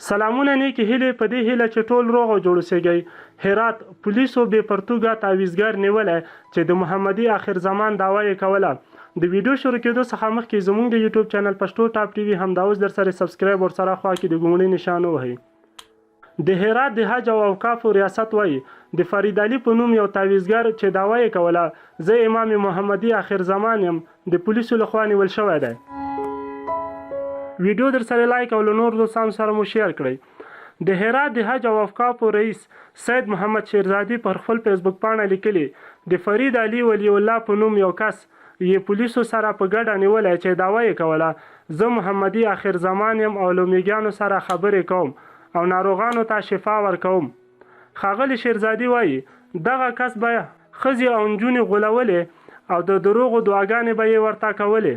سلامونه نیکې هیلې په دې هیله چې ټول روغ او جوړ اوسئ. هرات پولیسو بې پرتوګه تعویضګر نیولی چې د محمدي آخر زمان دعوا یې کوله. د ویډیو شروع کېدو څخه مخکې زموږ د یوټیوب چینل پښتو ټاپ ټي وي همدا اوس در سره سبسکرایب ورسره خوا کې د ګونګړۍ نشان ووهئ. د هرات د حج او اوقافو ریاست وایي د فرید علي په نوم یو تعویضګر چې دعوا یې کوله زه امام محمدي آخر زمان یم د پولیسو لخوا نیول شوی دی. ویډیو در سره لایک او له نور دوستانو سره مو شیر کړئ. د هرات د حج او اوقافو رئیس سید محمد شیرزادي پر خپل فیسبوک پاڼه لیکلي د فرید علي ولی الله په نوم یو کس یې پولیسو سره په ګډه نیولی چې دعوا یې کوله زه محمدي آخر زمان یم او له میږیانو سره خبرې کوم او ناروغانو ته شفا ورکوم. ښاغلي شیرزادي وایي دغه کس به ښځې او نجونې غولولې او د دروغو دعاګانې به یې ورته کولې.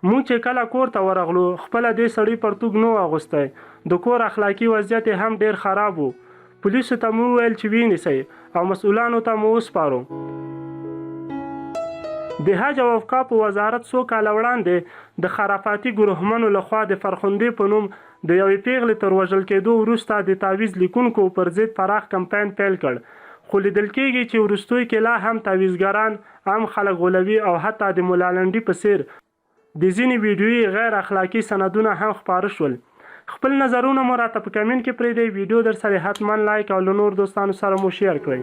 موږ چې کله کور ته ورغلو خپله دې سړي پرتوګ نه و اغوستی. د کور اخلاقي وضعیت یې هم ډېر خراب و. پولیسو ته مو وویل چې وینیسئ او مسؤلانو ته مو وسپارو. د حج او اوقافو وزارت څو کاله وړاندې د خرافاتي ګروهمنو لخوا د فرخندې په نوم د یوې پیغلې تر وژل کېدو وروسته د تعویض لیکونکو پر ضد پراخ کمپاین پیل کړ. خو لیدل کېږي چې وروستیو کې لا هم تعویضګران عام خلک غولوي او حتی د ملالنډي په څېر د ځینې ویډیویي غیر اخلاقي سندونه هم خپاره شول. خپل نظرونه مو راته په کمنټ کې پرېږدئ. ویډیو در سره حتما لایک او له نور دوستانو سره مو شیر کړئ.